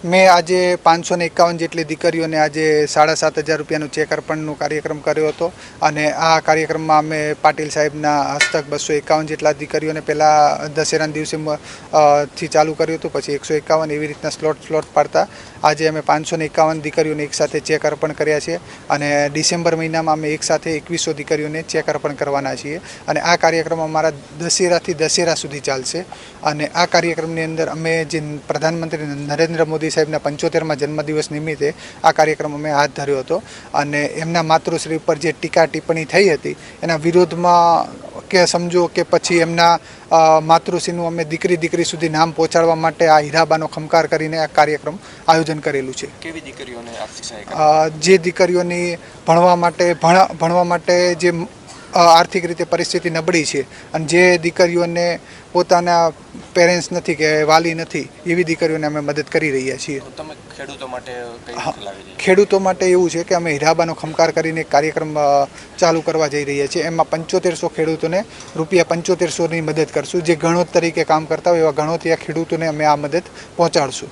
મેં આજે 551 જેટલી દીકરીઓને આજે 7,500 રૂપિયાનું ચેક અર્પણનો કાર્યક્રમ કર્યો હતો અને આ કાર્યક્રમમાં અમે પાટીલ સાહેબના હસ્તક 251 જેટલા દીકરીઓને પહેલાં દશેરાના દિવસે થી ચાલુ કર્યું હતું, પછી 151 એવી રીતના સ્લોટ પાડતા આજે અમે 551 દીકરીઓને એકસાથે ચેક અર્પણ કર્યા છે અને ડિસેમ્બર મહિનામાં અમે એકસાથે 2100 દીકરીઓને ચેક અર્પણ કરવાના છીએ અને આ કાર્યક્રમ અમારા દશેરાથી દશેરા સુધી ચાલશે અને આ કાર્યક્રમની અંદર અમે જે પ્રધાનમંત્રી નરેન્દ્ર મોદી સાહેબના 75મા જન્મદિવસ નિમિત્તે આ કાર્યક્રમ અમે હાથ ધર્યો હતો અને એમના માતૃશ્રી ઉપર જે ટીકા ટિપ્પણી થઈ હતી એના વિરોધમાં કે સમજો કે પછી એમના માતૃશ્રીનું અમે દીકરી સુધી નામ પહોંચાડવા માટે આ હીરાબાનો ખમકાર કરીને આ કાર્યક્રમ આયોજન કરેલું છે. કેવી દીકરીઓને આર્થિક સહાય? જે દીકરીઓની ભણવા માટે જે આર્થિક રીતે પરિસ્થિતિ નબળી છે અને જે દીકરીઓને પોતાના પેરેન્ટ્સ નથી કે વાલી નથી એવી દીકરીઓને અમે મદદ કરી રહ્યા છીએ. તમે ખેડૂતો માટે કઈ રીતે લાવી રહ્યા? ખેડૂતો માટે એવું છે કે અમે હીરાબાનો ખમકાર કરીને કાર્યક્રમ ચાલુ કરવા જઈ રહ્યા છીએ. એમાં 7500 ખેડૂતોને ₹7500ની મદદ કરશું. જે ગણોત તરીકે કામ કરતા હોય એવા ગણોતિયા ખેડૂતોને અમે આ મદદ પહોંચાડશું.